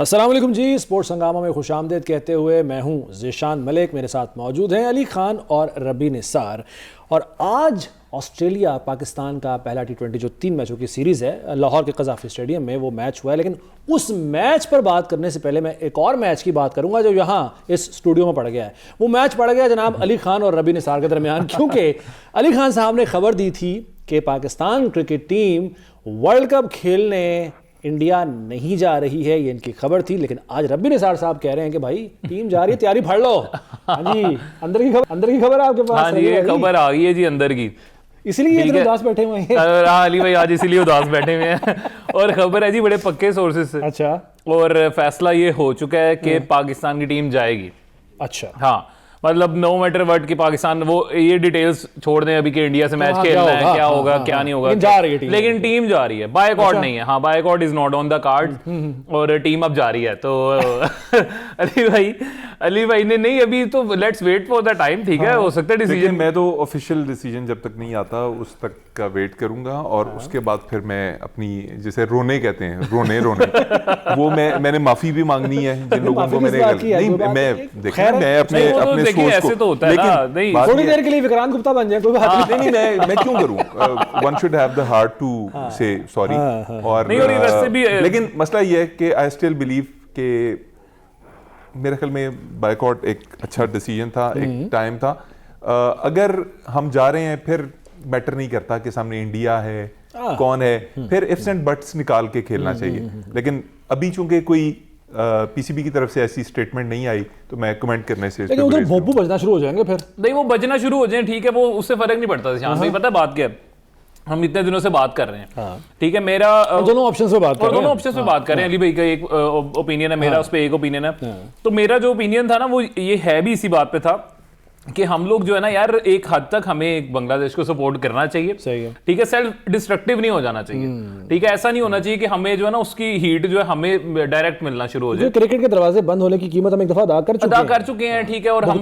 अस्सलाम वालेकुम जी। स्पोर्ट्स हंगामा में खुशामदीद कहते हुए मैं हूं ज़ीशान मलिक। मेरे साथ मौजूद हैं अली खान और रबी निसार। और आज ऑस्ट्रेलिया पाकिस्तान का पहला T20 जो 3 मैचों की सीरीज़ है, लाहौर के कज़ाफ़ी स्टेडियम में वो मैच हुआ है। लेकिन उस मैच पर बात करने से पहले मैं एक और मैच की बात करूंगा जो यहाँ इस स्टूडियो में पड़ गया है। वो मैच पड़ गया जनाब अली खान और रबी निसार के दरमियान, क्योंकि अली खान साहब ने खबर दी थी कि Pakistan cricket team world cup खेलने इंडिया नहीं जा रही है, ये इनकी खबर थी। लेकिन आज रब्बी निसार साहब कह रहे हैं कि भाई टीम जा रही है, तैयारी फाड़ लो। हाँ जी, अंदर की खबर है आपके पास? हाँ जी, ये खबर आ गई है जी अंदर की, इसलिए इतने उदास बैठे हुए हैं। हाँ अली भाई आज इसीलिए उदास बैठे हुए हैं। और खबर है जी बड़े पक्के सोर्सेज से। अच्छा। और फैसला ये हो चुका है कि पाकिस्तान की टीम जाएगी। अच्छा। हाँ, मतलब नो मैटर व्हाट कि पाकिस्तान, वो ये डिटेल्स छोड़ दें अभी कि इंडिया से मैच खेलना है, क्या होगा क्या नहीं होगा, लेकिन टीम जा रही है, बायकॉट नहीं है। हाँ, boycott is not on the card और टीम अब जा रही है। तो अली भाई ने नहीं, अभी तो let's wait for the time. ठीक है, हो सकता है डिसीजन। मैं तो ऑफिशियल डिसीजन जब तक नहीं आता उस तक का वेट करूंगा और उसके बाद फिर मैं अपनी, जैसे रोने कहते हैं, रोने वो मैंने माफी भी मांगनी है जिन लोगों को मैंने नहीं, मैं देखिए मैं अपने ऐसे तो होता है ना, नहीं थोड़ी देर के लिए विक्रांत गुप्ता बन जाए कोई बात नहीं। मैं क्यों करूं? One should have the heart to say sorry. और लेकिन मसला ये है कि आई स्टिल बिलीव कि मेरे ख्याल में बायकॉट एक अच्छा डिसीजन था, एक टाइम था। अगर हम जा रहे हैं फिर मैटर नहीं करता कि सामने इंडिया है कौन है, फिर इफ्स एंड बट्स निकाल के खेलना चाहिए। लेकिन अभी चूंकि कोई पीसीबी की तरफ से ऐसी स्टेटमेंट नहीं आई तो मैं कमेंट करने से, लेकिन उधर भोंपू बजना शुरू हो जाएंगे। फिर नहीं, वो बजना शुरू हो जाए, ठीक है, वो उससे फर्क नहीं पड़ता। शाम भाई पता है बात क्या है, हम इतने दिनों से बात कर रहे हैं, ठीक है, मेरा दोनों ऑप्शंस पे बात कर रहे हैं, दोनों ऑप्शंस पे बात कर रहे हैं। अली भाई का एक ओपिनियन है, मेरा उस पर एक ओपिनियन है। तो मेरा जो ओपिनियन था ना वो ये है भी इसी बात पे था कि हम लोग जो है ना यार, एक हद तक हमें बांग्लादेश को सपोर्ट करना चाहिए। सही है, ठीक है, सेल्फ डिस्ट्रक्टिव नहीं हो जाना चाहिए। ठीक है, ऐसा नहीं होना चाहिए कि हमें जो है ना उसकी हीट जो है हमें डायरेक्ट मिलना शुरू हो जाए। क्रिकेट के दरवाजे बंद होने की कीमत हम एक दफा अदा कर चुके हैं। ठीक है, और हम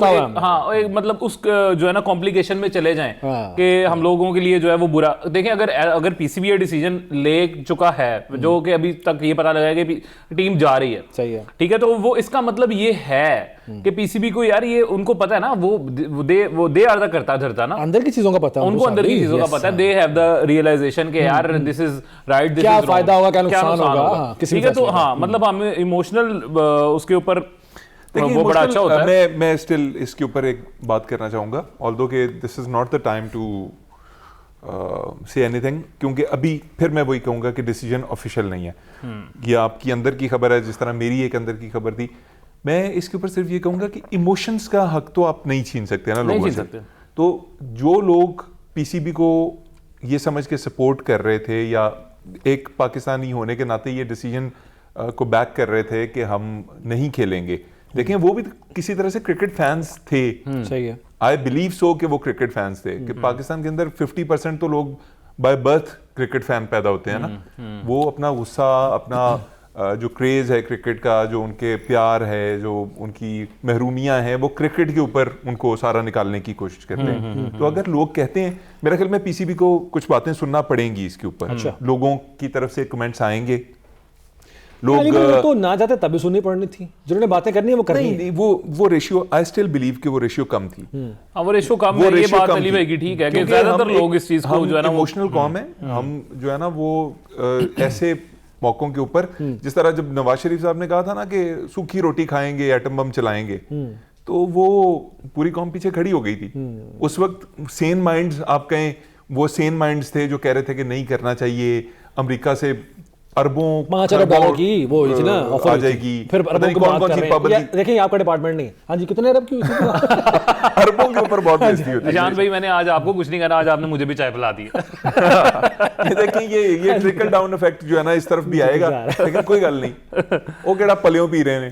मतलब उस जो है ना कॉम्प्लिकेशन में चले जाएं कि हम लोगों के लिए जो है वो बुरा। देखें, अगर पीसीबी डिसीजन ले चुका है जो कि अभी तक ये पता लगा है कि टीम जा रही है, सही है, ठीक है, तो वो इसका मतलब ये है कि पीसीबी को यार ये उनको पता है ना, वो दे आर द करता धरता ना, अंदर की चीजों का पता है उनको, अंदर की चीजों का पता है। दे हैव द रियलाइजेशन कि यार दिस इज राइट, दिस क्या फायदा होगा, क्या नुकसान होगा। ठीक है, तो हाँ, मतलब हमें इमोशनल उसके ऊपर वो बड़ा अच्छा होता है। मैं स्टिल इसके ऊपर एक बात करना चाहूंगा, ऑल्दो कि this is not the time to say anything, क्योंकि अभी फिर मैं वही कहूंगा कि डिसीजन ऑफिशियल नहीं है। ये आपकी अंदर की खबर है, जिस तरह मेरी एक अंदर की खबर थी। मैं इसके ऊपर सिर्फ ये कहूंगा कि इमोशंस का हक तो आप नहीं छीन सकते ना लोगों से। तो जो लोग पीसीबी को ये समझ के सपोर्ट कर रहे थे या एक पाकिस्तानी होने के नाते ये डिसीजन को बैक कर रहे थे कि हम नहीं खेलेंगे, देखें वो भी किसी तरह से क्रिकेट फैंस थे। सही है, आई बिलीव सो कि वो क्रिकेट फैंस थे कि पाकिस्तान के अंदर 50% तो लोग बाय बर्थ क्रिकेट फैन पैदा होते हैं ना। वो अपना गुस्सा, अपना जो क्रेज है क्रिकेट का, जो उनके प्यार है, जो उनकी महरूमियां हैं, वो क्रिकेट के ऊपर उनको सारा निकालने की कोशिश करते हैं। तो अगर लोग कहते हैं, मेरे ख्याल में पीसीबी को कुछ बातें सुनना पड़ेंगी इसके ऊपर। अच्छा। लोगों की तरफ से कमेंट्स आएंगे, लोग तो ना जाते तभी सुननी पड़नी थी, जिन्होंने बातें करनी है वो करनी नहीं, वो रेशियो, आई स्टिल बिलीव कि वो रेशियो कम थी। वो रेशियो कम है, ये बात अली भाई की ठीक है कि ज्यादातर लोग इस चीज को जो है ना, इमोशनल कॉम है, हम जो है ना वो ऐसे मौकों के ऊपर, जिस तरह जब नवाज शरीफ साहब ने कहा था ना कि सूखी रोटी खाएंगे, एटम बम चलाएंगे, तो वो पूरी कौम पीछे खड़ी हो गई थी। उस वक्त सेन माइंड्स, आप कहें वो सेन माइंड्स थे जो कह रहे थे कि नहीं करना चाहिए। अमेरिका से अरबों $5 अरब की वो हुई थी ना ऑफर आ जाएगी, फिर अरबों की बात कर रहे हैं। देखें आपका डिपार्टमेंट नहीं, हाँ जी, कितने अरब की हुई थी? अरबों के ऊपर बहुत बेइज्जती होती है। निशांत भाई, मैंने आज आपको कुछ नहीं करना, आज आपने मुझे भी चाय पिला दी। ये देखिए, ये ट्रिकल डाउन इफेक्ट जो है ना इस तरफ भी आएगा, लेकिन कोई गल नहीं, वो केड़ा पलियों पी रहे हैं।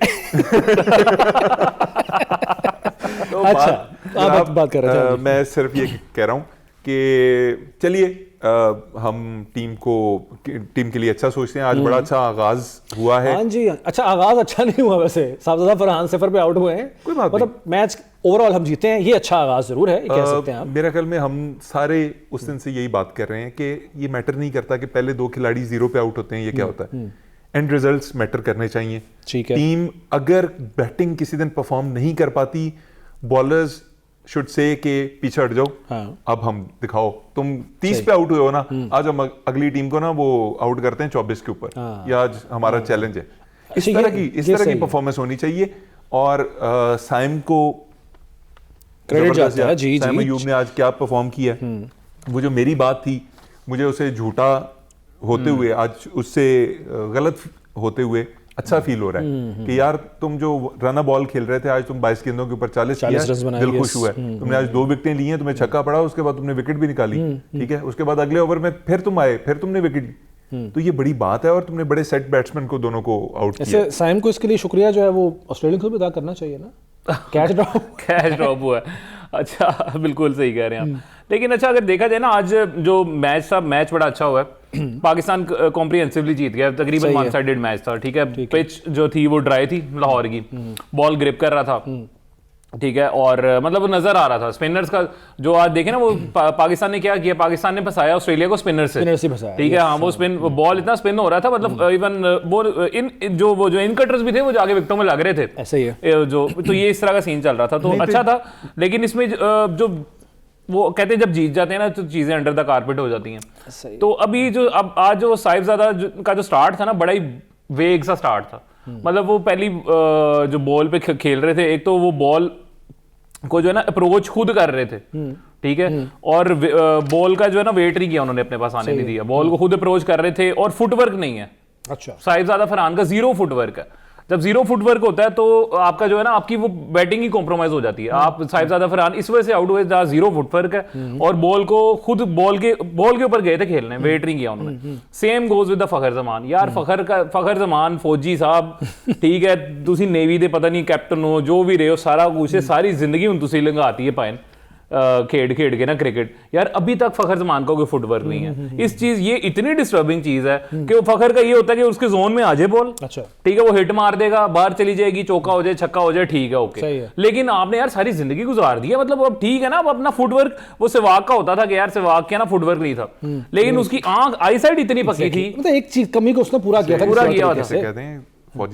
तो अच्छा, आप बात कर रहे थे। मैं सिर्फ ये कह रहा हूँ कि चलिए हम टीम के लिए अच्छा सोचते हैं। आज बड़ा अच्छा आगाज हुआ है। हाँ जी, अच्छा आगाज अच्छा नहीं हुआ वैसे, साहबजादा फरहान सिफर पे आउट हुए हैं, कोई बात मतलब मैच ओवरऑल हम जीते हैं, ये अच्छा आगाज जरूर है, कह सकते हैं आप। मेरे ख्याल में हम सारे उस दिन से यही बात कर रहे हैं कि ये मैटर नहीं करता कि पहले 2 खिलाड़ी 0 पे आउट होते हैं, ये क्या होता है। एंड रिजल्ट्स मैटर करने चाहिए। ठीक है। टीम अगर बैटिंग किसी दिन परफॉर्म नहीं कर पाती, बॉलर्स शुड से के पीछे हट जाओ। हाँ। अब हम दिखाओ, तुम 30 पे आउट हुए हो ना, आज हम अगली टीम को ना वो आउट करते हैं 24 के ऊपर। हाँ। ये आज हमारा चैलेंज है। इस अच्छा, तरह की परफॉर्मेंस होनी चाहिए। और साइम को क्रेडिट जाता है। जी साइम अयूब ने आज क्या परफॉर्म किया। वो जो मेरी बात थी, मुझे उसे झूठा होते हुए, आज उससे गलत होते हुए अच्छा फील हो रहा है कि यार तुम जो रन बॉल खेल रहे थे, आज तुम 22 गेंदों के ऊपर 40 रन बनाए, दिल खुश हुआ है। तुमने आज 2 विकेटें ली हैं, तुम्हें छक्का पड़ा, उसके बाद तुमने विकेट भी निकाली, ठीक है। उसके बाद अगले ओवर में फिर तुम आए, फिर तुमने विकेट ली, तो ये बड़ी बात है। और तुमने बड़े सेट बैट्समैन को दोनों को आउट किया। ऐसे साइम को इसके लिए शुक्रिया जो है वो ऑस्ट्रेलियन को भी अदा करना चाहिए ना। कैच ड्रॉप हुआ है। अच्छा, बिल्कुल सही कह रहे हैं आप। लेकिन अच्छा अगर देखा जाए ना, आज जो मैच था, मैच बड़ा अच्छा हुआ है। पाकिस्तान कॉम्प्रिहेंसिवली जीत गया, तकरीबन वन साइडेड मैच था, ठीक है। पिच जो थी वो ड्राई थी लाहौर की, बॉल ग्रिप कर रहा था, ठीक है। और मतलब वो नजर आ रहा था स्पिनर्स का जो आज देखे ना, वो पाकिस्तान ने क्या किया, पाकिस्तान ने फंसाया ऑस्ट्रेलिया को स्पिनर से फंसाया, ठीक है। हाँ, वो स्पिन बॉल इतना स्पिन हो रहा था, मतलब इवन वो जो इन कटर्स भी थे वो जाके विकेटों में लग रहे थे, ऐसे ही है जो तो ये इस तरह का सीन चल रहा था, तो अच्छा था। लेकिन इसमें जो वो कहते हैं जब जीत जाते हैं ना तो चीजें अंडर द कारपेट हो जाती हैं। तो अभी जो अब आज जो साहिबजादा का जो स्टार्ट था ना, बड़ा ही वेग सा स्टार्ट था। मतलब वो पहली जो बॉल पे खेल रहे थे, एक तो वो बॉल को जो है ना अप्रोच खुद कर रहे थे, ठीक है। और बॉल का जो है ना वेट नहीं किया उन्होंने, अपने पास आने नहीं दिया, बॉल को खुद अप्रोच कर रहे थे। और फुटवर्क नहीं है। अच्छा, साहिबजादा फरहान का 0 फुटवर्क है। जब 0 फुटवर्क होता है तो आपका जो है ना, आपकी वो बैटिंग ही कॉम्प्रोमाइज हो जाती है। आप साहिबजादा फरहान इस वजह से आउट हुए, जहां 0 फुटवर्क है और बॉल को खुद बॉल के ऊपर गए थे खेलने, वेट नहीं किया उन्होंने। सेम गोज विद द फखर जमान। यार फखर जमान फौजी साहब, ठीक है, तुसी नेवी दे पता नहीं कैप्टन हो, जो भी रहे हो, सारा कुछ है, सारी जिंदगी हुन तुसी लंघाती है पाइन खेड के ना क्रिकेट। यार अभी तक फखर जमान का कोई फुटवर्क नहीं है। इस चीज, ये इतनी डिस्टर्बिंग चीज है कि वो फखर का ये होता है कि उसके जोन में आ जाए बॉल, अच्छा, ठीक है, वो हिट मार देगा, बाहर चली जाएगी, चौका हो जाए, छक्का हो जाए, ठीक है, ओके। लेकिन आपने यार सारी जिंदगी गुजार दी है, मतलब अब ठीक है ना, अब अपना फुटवर्क, वो सहवाग का होता था कि यार सहवाग क्या ना फुटवर्क नहीं था, लेकिन उसकी आई साइड इतनी पक्की थी, मतलब एक चीज कमी को उसने पूरा किया था।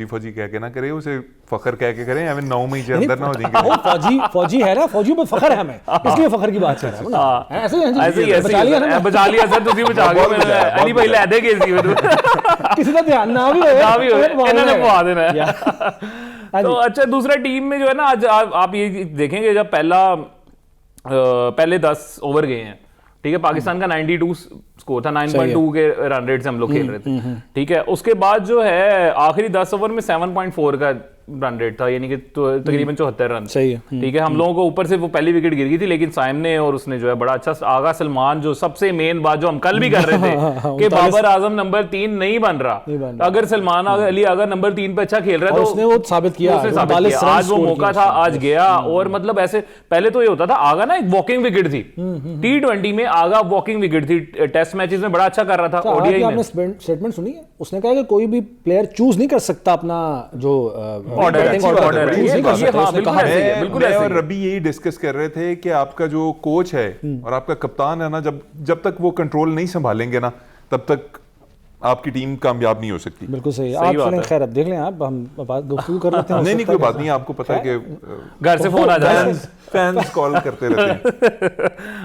फौजी कह के ना करे, उसे फखर कह के करें, हमें 9 मई के अंदर ना हो जाएंगे। फौजी है ना, फौजी पर फखर है हमें, इसलिए फखर की बात कर रहा हूं ना। ऐसे ही बचा लिया सर, तुसी बचा गए। अली भाई ले दे के किसी का ध्यान ना भी हो, इन्होंने पवा देना है। तो अच्छा, दूसरा टीम में जो है ना, आज आप ये देखेंगे, जब पहले 10 ओवर गए हैं, ठीक है, पाकिस्तान का 92 स्कोर था, 9.2 के रन रेट से हम लोग खेल रहे थे, ठीक है। उसके बाद जो है आखिरी 10 ओवर में 7.4 का रन रेट था, यानी कि तकरीबन 74 रन, सही है, ठीक है। हम लोगों को ऊपर से वो पहली विकेट गिर गई थी, लेकिन साइम ने और उसने जो है बड़ा अच्छा, आगा सलमान, जो सबसे मेन बात जो हम कल भी कर रहे थे कि बाबर आजम नंबर 3 नहीं बन रहा, अगर सलमान अली अगर नंबर 3 पे अच्छा खेल रहा है तो उसने वो साबित किया, आज वो मौका था, आज गया। और मतलब ऐसे पहले तो ये होता था, आगा ना एक वॉकिंग विकेट थी, T20 में आगा वॉकिंग विकेट थी, टेस्ट मैचेस में बड़ा अच्छा कर रहा था। ओडीआई में आपने स्टेटमेंट सुनी है, उसने कहा कि कोई भी प्लेयर चूज नहीं कर सकता अपना जो बिल्कुल। और रबी यही डिस्कस कर रहे थे कि आपका जो कोच है और आपका कप्तान है ना, जब तक वो कंट्रोल नहीं संभालेंगे ना, तब तक आपकी टीम कामयाब नहीं हो सकती। बिल्कुल सही। आप चलें, खैर अब देख लें, आप हम बात गुफ्तगू कर लेते हैं। नहीं कोई बात नहीं, आपको पता है कि घर से फोन आ जाए, फैंस कॉल करते रहते हैं।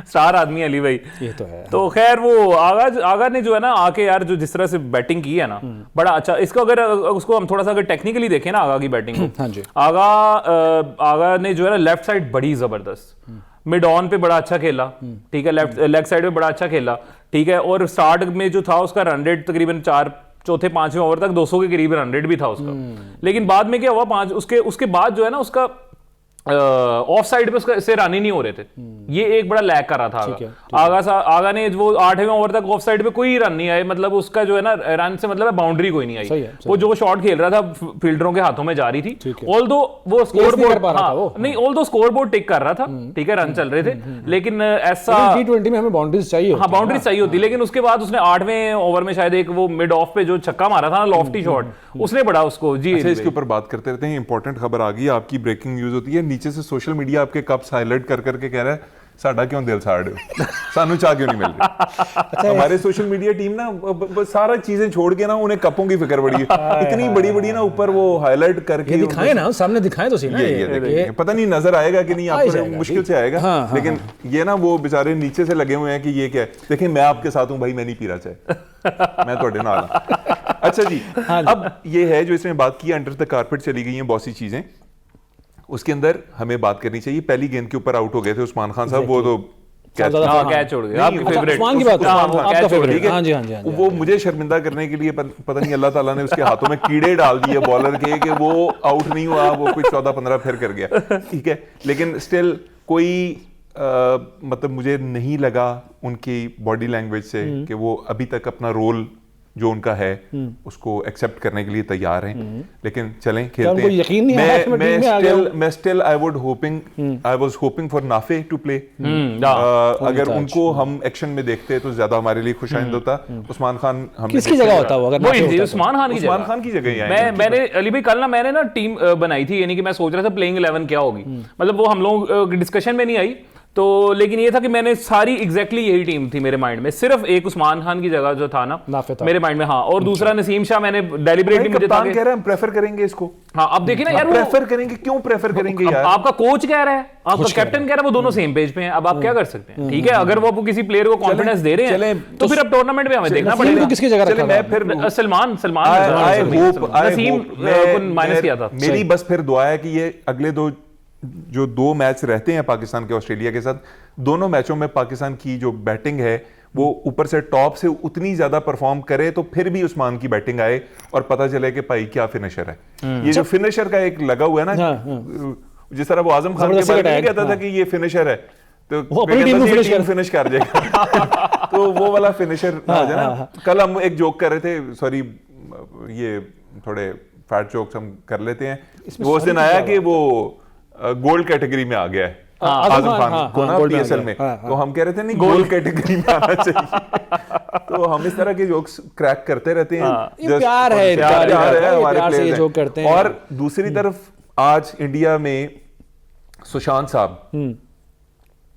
स्टार आदमी अली भाई, ये तो है। तो खैर वो आगा ने जो है ना आके यार जो जिस तरह से बैटिंग की है ना, बड़ा अच्छा। इसको अगर उसको हम थोड़ा सा अगर टेक्निकली देखें ना, आगा की बैटिंग को, हाँ जी, आगा ने जो है ना लेफ्ट साइड बड़ी जबरदस्त, मिड ऑन पे बड़ा अच्छा खेला, ठीक है, लेग साइड पे बड़ा अच्छा खेला, ठीक है। और स्टार्ट में जो था उसका रन रेट तकरीबन 4-5वें ओवर तक 200 के करीब रन रेट भी था उसका। लेकिन बाद में क्या हुआ, उसके बाद जो है ना उसका ऑफ साइड पे उससे रन ही नहीं हो रहे थे, ये एक बड़ा लैग कर रहा था। आगा ने वो 8वें ओवर तक ऑफ साइड पे कोई रन नहीं आए, मतलब उसका जो है ना रन से मतलब बाउंड्री कोई नहीं आई। वो जो शॉट खेल रहा था फील्डरों के हाथों में जा रही थी, ऑल्दो वो स्कोर बोर्ड नहीं, ऑल्दो स्कोर बोर्ड टिक कर रहा था, ठीक है, रन चल रहे थे, लेकिन ऐसा T20 में हमें बाउंड्रीज चाहिए, हाँ बाउंड्रीज चाहिए होती। लेकिन उसके बाद उसने 8वें ओवर में शायद एक वो मिड ऑफ पे जो छक्का मारा था ना, लॉफ्टी शॉट, उसने बड़ा उसको जी। इसके ऊपर बात करते रहते हैं, इंपॉर्टेंट खबर आ गई, आपकी ब्रेकिंग न्यूज होती है, नीचे से सोशल मीडिया आपके कप्स हाईलाइट कर करके कह रहा है साडा क्यों दिल साड़ रहे हो, सानू चाह क्यों नहीं मिल रही। हमारे सोशल मीडिया टीम ना सारा चीजें छोड़ के ना उन्हें कपों की फिक्र पड़ी है, इतनी बड़ी बड़ी ना ऊपर वो हाईलाइट करके दिखाए ना, सामने दिखाए तो सही ना, ये पता नहीं नजर आएगा कि नहीं, आपको मुश्किल से आएगा, लेकिन ये ना वो बेचारे नीचे से लगे हुए हैं कि ये क्या है। देखिए मैं आपके साथ हूं भाई, मैं नहीं पी रहा चाय, मैं थोड़े नाल। अच्छा जी, अब ये है जो इसमें बात की अंडर द कारपेट चली गई हैं बहुत सी चीजें, उसके अंदर हमें बात करनी चाहिए। पहली गेंद के ऊपर आउट हो गए थे उस्मान खान साहब, वो तो कैच छोड़ गया, आपकी फेवरेट उस्मान की बात, आपका फेवरेट, हां जी हां जी, वो मुझे शर्मिंदा करने के लिए पता नहीं अल्लाह ताला ने उसके हाथों में कीड़े डाल दिए बॉलर के कि वो आउट नहीं हुआ, वो कुछ 14-15 फिर कर गया, ठीक है। लेकिन स्टिल कोई मतलब मुझे नहीं लगा उनकी बॉडी लैंग्वेज से कि वो अभी तक अपना रोल जो उनका है उसको एक्सेप्ट करने के लिए तैयार हैं। लेकिन चलें खेलते हैं। यकीन नहीं है, मैं still I was hoping for Nafe to play. अगर उनको हम एक्शन में देखते तो ज्यादा हमारे लिए खुशाइंद होता। उस्मान खान हम किसकी जगह होता वो, अगर उस्मान खान की जगह मैंने अली भाई कल ना मैंने ना टीम बनाई थी, यानी कि मैं सोच रहा था प्लेइंग 11 क्या होगी, मतलब वो हम लोग डिस्कशन में नहीं आई तो, लेकिन ये था कि मैंने सारी एग्जैक्टली यही टीम थी मेरे माइंड में, सिर्फ एक उस्मान खान की जगह जो था ना मेरे माइंड में, हाँ, और दूसरा नसीम शाह। मैंने डेलिबरेटली मुझे था कह रहे हैं प्रेफर करेंगे इसको, हाँ अब देखिए ना यार, प्रेफर करेंगे, क्यों प्रेफर करेंगे यार, आपका कोच कह रहा है, आपका कैप्टन कह रहा है, वो दोनों सेम पेज पे हैं, अब आप क्या कर सकते हैं, ठीक है। अगर वो आपको किसी प्लेयर को कॉन्फिडेंस दे रहे हैं तो फिर अब टूर्नामेंट में हमें देखना पड़ेगा किसकी जगह रखा। मैं फिर सलमान नसीम को माइनस किया था। मेरी बस फिर दुआ है कि ये अगले जो दो मैच रहते हैं पाकिस्तान के ऑस्ट्रेलिया के साथ, दोनों मैचों में पाकिस्तान की जो बैटिंग है वो ऊपर से टॉप से उतनी ज्यादा परफॉर्म करे तो फिर भी उस्मान की बैटिंग आए और पता चले कि भाई क्या फिनिशर है। ये जो फिनिशर का एक लगा हुआ है ना, जिस तरह वो आजम खान के बारे में कहता था कि ये फिनिशर है तो टीम फिनिश कर जाएगा तो वो वाला फिनिशर आ जाए ना। कल हम एक जोक कर रहे थे, सॉरी ये थोड़े फैट जोक्स हम कर लेते हैं, वो उस दिन आया कि वो गोल्ड कैटेगरी में आ गया है आजम खान को ना पीएसएल में, तो हम कह रहे थे नहीं गोल्ड कैटेगरी में आना चाहिए। तो हम इस तरह के जोक्स क्रैक करते रहते हैं, ये प्यार है हमारे प्यार से ये जोक करते हैं। और दूसरी तरफ आज इंडिया में सुशांत साहब,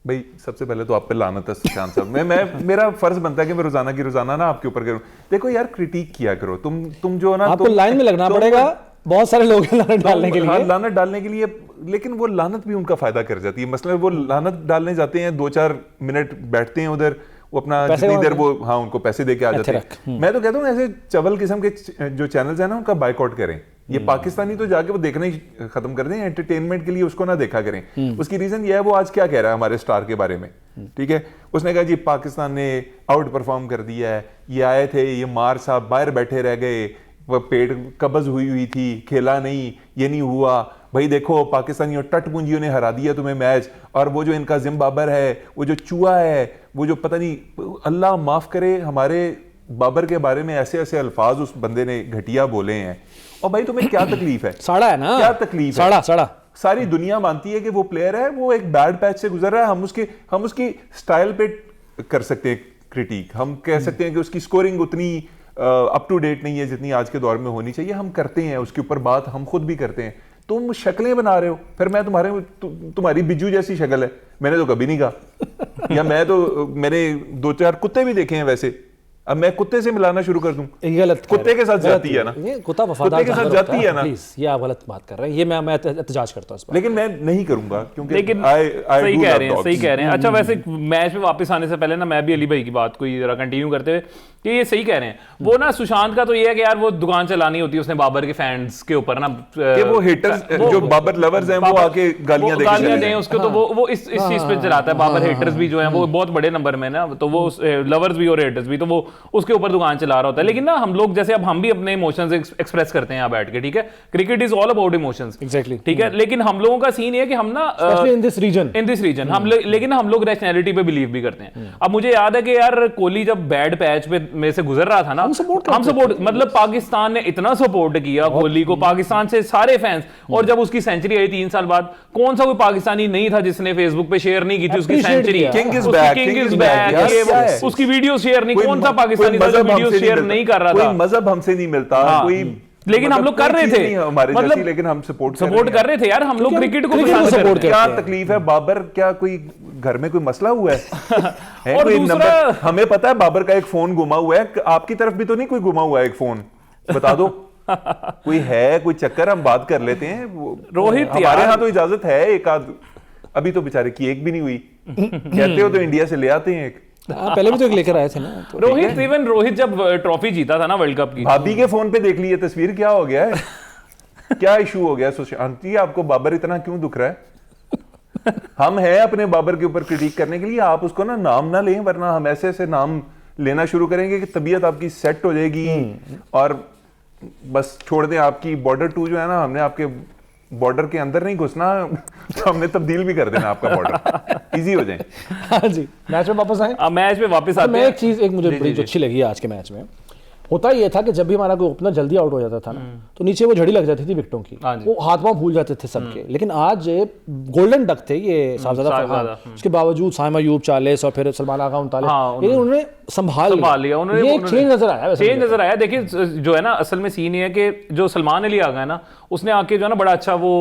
भाई सबसे पहले तो आप पे लानत है सुशांत साहब। मैं मेरा फर्ज बनता है कि मैं रोजाना की रोजाना ना आपके ऊपर करूं। देखो यार क्रिटिक किया करो, तुम जो ना आपको लाइन में लगना पड़ेगा, बहुत सारे लोग हैं लानत डालने के लिए, लानत डालने के लिए, लेकिन वो लानत भी उनका फायदा कर जाती है। मसलन वो लानत डालने जाते हैं, 2-4 मिनट बैठते हैं उधर, वो अपना जितनी देर वो हाँ उनको पैसे दे के आ जाते हैं। मैं तो कहता हूँ ऐसे चवल किस्म के जो चैनल्स हैं ना उनका बाइकआउट करें। ये पाकिस्तानी तो जाके वो देखना ही खत्म कर दें, एंटरटेनमेंट के लिए उसको ना देखा करें। उसकी रीजन ये है, वो आज क्या कह रहा है हमारे स्टार के बारे में, ठीक है। उसने कहा जी पाकिस्तान ने आउट परफॉर्म कर दिया है, ये आए थे, ये मार साहब बाहर बैठे रह गए, वह पेट कब्ज हुई थी, खेला नहीं, ये नहीं हुआ। भाई देखो पाकिस्तानियों टटपुंजियों ने हरा दिया तुम्हें मैच, और वो जो इनका जिम्बाबर है, वो जो चूहा है, वो जो पता नहीं अल्लाह माफ करे हमारे बाबर के बारे में ऐसे ऐसे अल्फाज उस बंदे ने घटिया बोले हैं। और भाई तुम्हें क्या तकलीफ है? साड़ा है ना, क्या तकलीफ है? साड़ा सारी दुनिया मानती है कि वो प्लेयर है, वो एक बैड पैच से गुजर रहा है, हम उसकी स्टाइल पे कर सकते हैं क्रिटिक, हम कह सकते हैं कि उसकी स्कोरिंग उतनी अप टू डेट नहीं है जितनी आज के दौर में होनी चाहिए, हम करते हैं उसके ऊपर बात, हम खुद भी करते हैं। तुम शक्लें बना रहे हो, फिर मैं तुम्हारी बिज्जू जैसी शक्ल है, मैंने तो कभी नहीं कहा या मैंने 2-4 कुत्ते भी देखे हैं वैसे, अब मैं कुत्ते से मिलाना शुरू कर दूं, गलत, कुत्ते के साथ जाती है ना, ये कुत्ता वफादार के साथ जाती है ना, प्लीज ये आप गलत बात कर रहे हैं, ये मैं एहतजाज करता हूं इस पर, लेकिन मैं नहीं करूंगा क्योंकि लेकिन सही कह रहे हैं। अच्छा वैसे मैच में वापस आने से पहले ना मैं भी अली भाई की बात को जरा कंटिन्यू करते हुए कि ये सही कह रहे हैं, वो ना सुशांत का तो ये है कि यार वो दुकान चलानी होती है उसने बाबर के फैंस के ऊपर ना, कि वो हेटर्स जो बाबर लवर्स हैं वो आके गालियां दें उसको, तो वो इस चीज पे चलाता है। बाबर हेटर्स भी जो हैं वो बहुत बड़े नंबर में ना, तो वो लवर्स भी और हेटर्स भी, तो वो उसके ऊपर दुकान चला रहा होता है। लेकिन ना हम लोग जैसे अब हम भी अपने इमोशंस एक्सप्रेस करते हैं यहाँ बैठ के, ठीक है, cricket is all about emotions, exactly, ठीक है। लेकिन हम लोगों का सीन है कि हम ना इन दिस रीजन लेकिन हम लोग रैशनैलिटी पे बिलीव भी करते हैं। अब मुझे याद है कि यार कोहली जब बैड पैच पे में से गुजर रहा था ना, हम सपोर्ट मतलब पाकिस्तान ने इतना सपोर्ट किया कोहली को, पाकिस्तान से सारे फैंस, और जब उसकी सेंचुरी आई 3 साल बाद, कौन सा कोई पाकिस्तानी नहीं था जिसने फेसबुक पे शेयर नहीं की थी उसकी सेंचुरी, किंग इज बैक, उसकी वीडियो शेयर नहीं, कौन सा पाकिस्तानी था जो वीडियो शेयर नहीं कर रहा था। कोई मजहब हमसे नहीं मिलता, कोई लेकिन हम लोग कर रहे थे हमारे मतलब जैसी, लेकिन हम सपोर्ट कर रहे थे यार, हम लोग क्रिकेट को सपोर्ट। क्या तकलीफ है बाबर, क्या कोई घर में कोई मसला हुआ है और कोई दूसरा नंबर, हमें पता है बाबर का एक फोन गुमा हुआ है, आपकी तरफ भी तो नहीं कोई गुमा हुआ है एक फोन, बता दो कोई है, कोई चक्कर, हम बात कर लेते हैं। रोहित हमारे यहाँ तो इजाजत है एक आध, अभी तो बेचारे की एक भी नहीं हुई, कहते हो तो इंडिया से ले आते हैं एक। पहले भी तो एक लेकर आए थे ना तो रोहित, इवन रोहित जब ट्रॉफी जीता था ना वर्ल्ड कप की, भाभी के फोन पे देख ली तस्वीर, क्या हो गया है क्या इशू हो गया सुशांत जी, आपको बाबर इतना क्यों दुख रहा है? हम हैं अपने बाबर के ऊपर क्रिटिक करने के लिए, आप उसको ना नाम ना लें, वरना हम ऐसे ऐसे नाम लेना शुरू करेंगे कि तबीयत आपकी सेट हो जाएगी और बस छोड़ दें। आपकी बॉर्डर 2 जो है ना, हमने आपके बॉर्डर के अंदर नहीं घुसना, तो हमने तब्दील भी कर देना आपका बॉर्डर, इजी हो जाए। हाँ जी, मैच में वापस आए। मैच में वापस आते हैं। एक चीज एक मुझे बड़ी अच्छी लगी आज के मैच में, होता ये था कि जब भी हमारा कोई ओपनर जल्दी आउट हो जाता था ना, तो नीचे वो झड़ी लग जाती थी विकेटों की, वो हाथ पांव भूल जाते थे सबके। लेकिन आज गोल्डन डक थे ये साहबजादा फरहान, उसके बावजूद साइम अयूब 40 और फिर सलमान आगा 39, लेकिन उन्होंने संभाल लिया। ये एक चेंज नजर आया, चेंज नजर आया। देखिए जो है ना, असल में सीन ये है कि जो सलमान अली आगा है ना, उसने आके जो है ना बड़ा अच्छा वो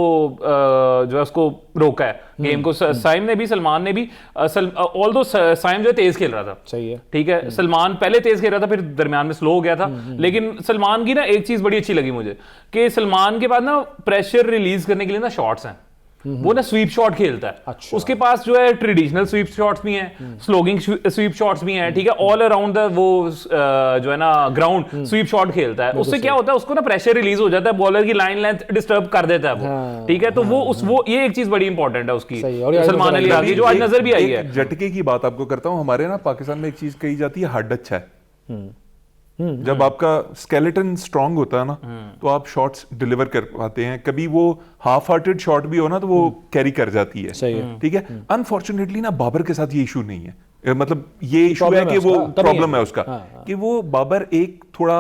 जो है उसको रोका है गेम को। साइम ने भी, सलमान ने भी, ऑल्दो साइम जो है तेज खेल रहा था, सही है, ठीक है, सलमान पहले तेज खेल रहा था, फिर दरमियान में स्लो हो गया था। लेकिन सलमान की ना एक चीज बड़ी अच्छी लगी मुझे कि सलमान के पास ना प्रेशर रिलीज करने के लिए ना शॉट्स हैं, वो ना स्वीप शॉट खेलता है। अच्छा। उसके पास जो है ट्रेडिशनल स्वीप शॉट्स भी हैं, स्लोगिंग स्वीप शॉट्स भी हैं, ठीक है, ऑल अराउंड द वो जो है ना ग्राउंड स्वीप शॉट खेलता है। उससे क्या होता है, उसको ना प्रेशर रिलीज हो जाता है, बॉलर की लाइन लेंथ डिस्टर्ब कर देता है वो, ठीक है। तो वो ये एक चीज बड़ी इंपॉर्टेंट है उसकी, सलमान अली आगे जो आज नजर भी आई है। झटके की बात आपको करता हूं, हमारे ना पाकिस्तान में एक चीज कही जाती है, हार्ड अच्छा है। जब आपका स्केलेटन स्ट्रांग होता है ना, तो आप शॉट्स डिलीवर कर पाते हैं। कभी वो हाफ हार्टेड शॉट भी हो ना, तो वो कैरी कर जाती है, सही है, ठीक है। अनफॉर्चुनेटली ना बाबर के साथ ये इशू नहीं है, मतलब ये इशू है कि वो प्रॉब्लम है उसका, कि वो बाबर एक थोड़ा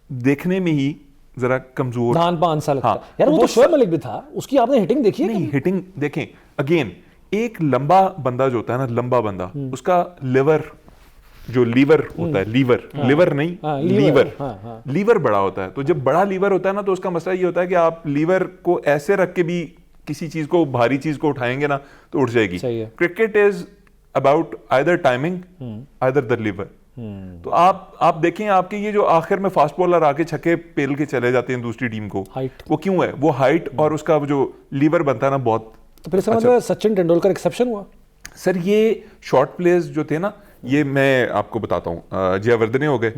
देखने में ही जरा कमजोर, धान पान सा लगता है यार। वो तो शोएब मलिक भी था, उसकी आपने हिटिंग देखी है? नहीं, हिटिंग देखें अगेन, एक लंबा बंदा जो होता है ना, लंबा बंदा, उसका लिवर जो लीवर होता है, लीवर नहीं, लीवर बड़ा होता है। तो जब बड़ा लीवर होता है ना, तो उसका मसला ये होता है कि आप लीवर को ऐसे रख के भी किसी चीज को, भारी चीज को उठाएंगे ना, तो उठ जाएगी। Cricket is about either timing, either the lever. तो आप देखें, आपके ये जो आखिर में फास्ट बॉलर आके छक्के पेल के चले जाते हैं दूसरी टीम को, वो क्यों है? वो हाइट और उसका जो लीवर बनता है ना, बहुत। तो फिर इसका मतलब सचिन तेंदुलकर एक्सेप्शन हुआ सर। ये शॉर्ट प्लेयर्स जो थे ना, ये मैं आपको बताता हूँ, जयवर्धने हो गए,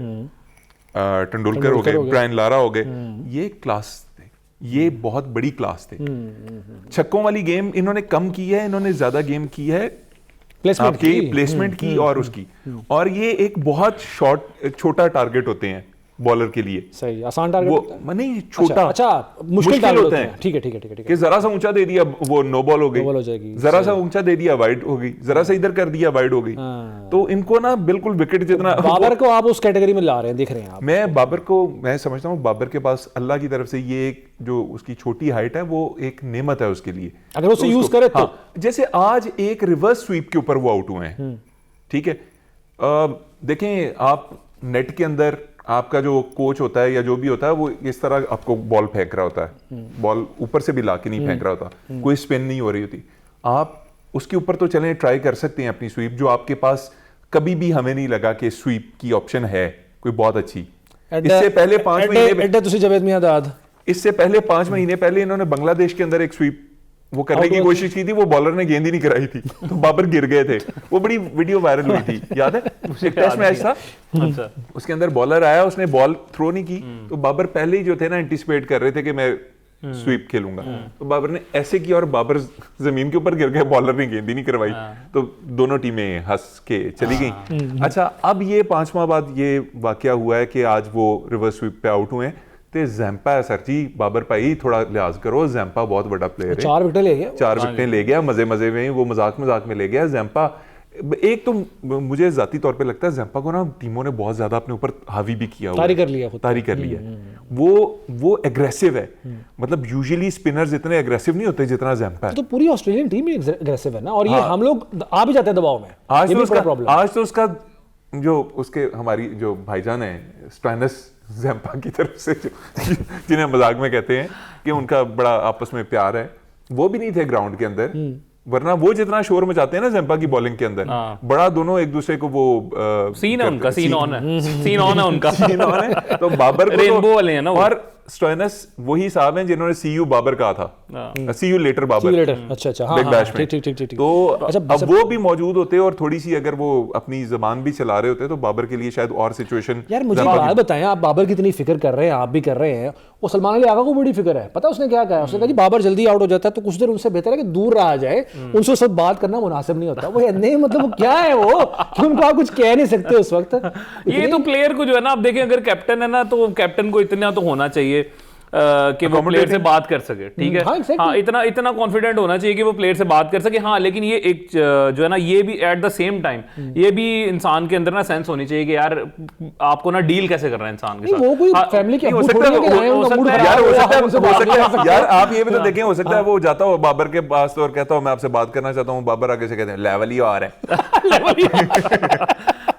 तेंदुलकर हो गए, ब्रायन लारा हो गए, ये क्लास थे, ये बहुत बड़ी क्लास थे। छक्कों वाली गेम इन्होंने कम की है, इन्होंने ज्यादा गेम की है आपकी प्लेसमेंट की और उसकी, और ये एक बहुत छोटा टारगेट होते हैं बॉलर के लिए। सही, आसान टारगेट वो नहीं, छोटा, अच्छा मुश्किल होता है। ठीक है, कि जरा सा ऊंचा दे दिया वो नो बॉल हो गई, जरा सा ऊंचा दे दिया वाइड हो गई, जरा सा इधर कर दिया वाइड हो गई। तो इनको ना बिल्कुल विकेट जितना, बाबर को आप उस कैटेगरी में ला रहे हैं, देख रहे हैं आप। मैं समझता हूँ बाबर के पास अल्लाह की तरफ से ये एक जो उसकी छोटी हाइट है, वो एक नेमत है उसके लिए, अगर उसे यूज करे तो। जैसे आज एक रिवर्स स्वीप के ऊपर वो आउट हुए हैं, ठीक है। देखें आप, नेट के अंदर आपका जो कोच होता है या जो भी होता है, वो इस तरह आपको बॉल फेंक रहा होता है, बॉल ऊपर से भी लाके नहीं फेंक रहा होता, कोई स्पिन नहीं हो रही होती। आप उसके ऊपर तो चलें, ट्राई कर सकते हैं अपनी स्वीप, जो आपके पास कभी भी हमें नहीं लगा कि स्वीप की ऑप्शन है कोई बहुत अच्छी। इससे पहले 5 महीने पहले इन्होंने बांग्लादेश के अंदर एक स्वीप वो करने की कोशिश की थी, वो बॉलर ने गेंद ही नहीं कराई थी, तो बाबर गिर गए थे। वो बड़ी वीडियो वायरल हुई थी, याद है? एक टेस्ट मैच था, उसके अंदर बॉलर आया, उसने बॉल थ्रो नहीं की, तो बाबर पहले ही जो थे ना एंटिसिपेट कर रहे थे कि मैं स्वीप खेलूंगा, तो बाबर ने ऐसे किया और बाबर जमीन के ऊपर गिर गए, बॉलर ने गेंद ही नहीं करवाई, तो दोनों टीमें हंस के चली गई। अच्छा, अब ये 5 माह बाद ये वाकया हुआ है कि आज वो रिवर्स स्वीप पे आउट हुए हैं। ज़ैम्पा है सर जी, बाबर भाई थोड़ा लिहाज करो, ज़ैम्पा बहुत बड़ा प्लेयर है, 4 विकेट ले गया, 4 विकेट ले गया, मजे में, वो मजाक में ले गया ज़ैम्पा। एक तो मुझे जाती तौर पे लगता है ज़ैम्पा को ना टीमों ने बहुत ज्यादा अपने ऊपर हावी भी किया, तारी कर लिया। वो एग्रेसिव है, मतलब यूजुअली स्पिनर्स इतने एग्रेसिव नहीं होते जितना ज़ैम्पा है। तो पूरी ऑस्ट्रेलियन टीम ही एग्रेसिव है ना, और ये हम लोग आ भी जाते हैं दबाव में। आज तो उसका जो उसके हमारी जो भाईजान है स्टोइनिस, ज़ैम्पा की तरफ से जिन्हें मजाक में कहते हैं कि उनका बड़ा आपस में प्यार है, वो भी नहीं थे ग्राउंड के अंदर, वरना वो जितना शोर मचाते हैं ना ज़ैम्पा की बॉलिंग के अंदर, बड़ा दोनों एक दूसरे को वो सीन है उनका, सीन ऑन है उनका, सीन ऑन है। तो बाबर को रेनबो वाले हैं ना वो। और स्टोइनिस वही साहब हैं जिन्होंने सी यू बाबर कहा था, सी यू लेटर बाबर, अच्छा बिग बैश में। ठीक। तो अब वो भी मौजूद होते और थोड़ी सी अगर वो अपनी जबान भी चला रहे होते तो बाबर के लिए शायद और सिचुएशन। यार मुझे बात बताएं, आप बाबर की इतनी फिक्र कर रहे हैं, आप भी कर रहे हैं, वो सलमान अली आगा को बड़ी फिक्र है। पता है उसने क्या कहा? उसने कहा जी बाबर जल्दी आउट हो जाता है तो कुछ देर उनसे बेहतर है कि दूर रहा जाए, उनसे सब बात करना मुनासिब नहीं होता। वो नहीं, मतलब वो क्या है वो कि उनको आप कुछ कह नहीं सकते उस वक्त। ये तो प्लेयर को जो है ना, आप देखें अगर कैप्टन है ना तो कैप्टन को इतना तो होना चाहिए कि वो प्लेयर से बात कर सके, ठीक है। हाँ, इतना कॉन्फिडेंट होना चाहिए कि वो प्लेयर से बात कर सके। हाँ, लेकिन ये एक जो है ना, ये भी एट द सेम टाइम ये भी इंसान के अंदर ना सेंस होनी चाहिए कि यार आपको ना डील कैसे करना है इंसान के साथ। वो कोई फैमिली के हो सकता है यार, आप ये भी तो देखें, हो सकता है वो जाता हो बाबर के पास तो और कहता हो मैं आपसे बात करना चाहता हूँ, बाबर आगे से कहते हैं लेवल ही आ रहा है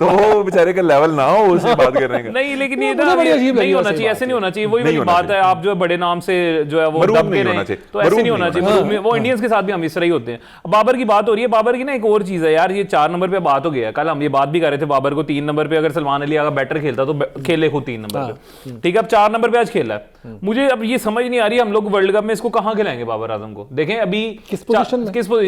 तो वो बेचारे का लेवल ना हो उससे बात करने का। नहीं, लेकिन ये नहीं होना चाहिए, ऐसे नहीं होना चाहिए। वही वाली बात है, आप जो है बड़े नाम से जो है वो दब के नहीं, तो ऐसे नहीं होना चाहिए। वो इंडियंस के साथ भी हम इस तरह ही होते हैं। बाबर की बात हो रही है, बाबर की ना एक और चीज है यार, ये 4 नंबर पे बात हो गया। कल हम ये बात भी कर रहे थे, बाबर को 3 नंबर पे अगर सलमान अली आगा बैटर खेलता तो खेले खुद 3 नंबर पे, ठीक है। अब 4 नंबर पे आज खेला है, मुझे अब ये समझ नहीं आ रही हम लोग वर्ल्ड कप में इसको कहां खिलाएंगे बाबर आजम को। देखें अभी किस पोजीशन,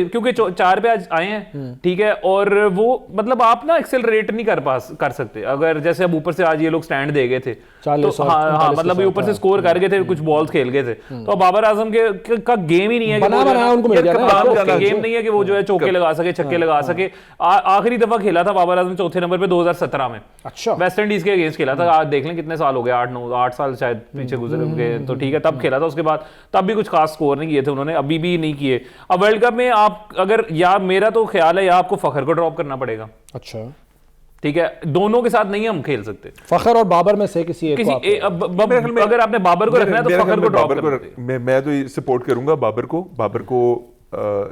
क्योंकि 4 पे आज आए हैं, ठीक है। और वो मतलब आप ना एक्सेलरेट नहीं कर सकते। अगर जैसे अब ऊपर से आज ये लोग स्टैंड दे गए थे तो हाँ, मतलब ऊपर से स्कोर कर गए थे, कुछ बॉल्स खेल गए थे, तो बाबर आजम का गेम ही नहीं है, गेम नहीं है कि वो जो है चौके लगा सके, छक्के लगा सके। आखिरी दफा खेला था बाबर आजम 4थे नंबर पे 2017 में, अच्छा, वेस्ट इंडीज के अगेंस्ट खेला था। आज देख लें कितने साल हो गए, 8 साल शायद पीछे गुजर गए, तो ठीक है, तब खेला था। उसके बाद तब भी कुछ खास स्कोर नहीं किए थे उन्होंने, अभी भी नहीं किए। अब वर्ल्ड कप में आप अगर, या मेरा तो ख्याल है या आपको फखर को ड्रॉप करना पड़ेगा, अच्छा, ठीक है। दोनों के साथ नहीं हम खेल सकते, फखर और बाबर में से किसी एक को। अगर आपने बाबर को रखना है तो फखर को ड्रॉप करना। मैं तो सपोर्ट करूंगा बाबर को।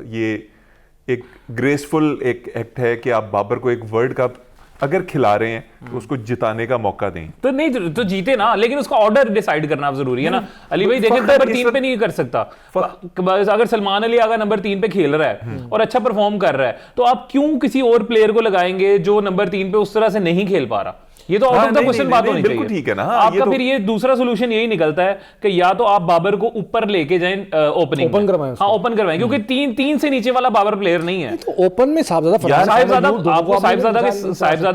ये एक ग्रेसफुल एक एक्ट है कि आप बाबर को एक वर्ल्ड कप अगर खिला रहे हैं तो उसको जिताने का मौका दें। तो नहीं तो जीते ना, लेकिन उसका ऑर्डर डिसाइड करना जरूरी है ना। अली भाई देखें, नंबर 3 पे नहीं कर सकता। अगर सलमान अली आगा नंबर 3 पे खेल रहा है और अच्छा परफॉर्म कर रहा है, तो आप क्यों किसी और प्लेयर को लगाएंगे जो नंबर 3 पे उस तरह से नहीं खेल पा रहा? ये तो आउट ऑफ द क्वेश्चन बात होनी चाहिए। ठीक है ना, आपका फिर ये दूसरा सोल्यूशन यही निकलता है कि या तो आप बाबर को ऊपर लेके जाएं, ओपन करवाएं, हाँ ओपन करवाएं, क्योंकि 3 से नीचे वाला बाबर प्लेयर नहीं है। तो ओपन में साहिबजादा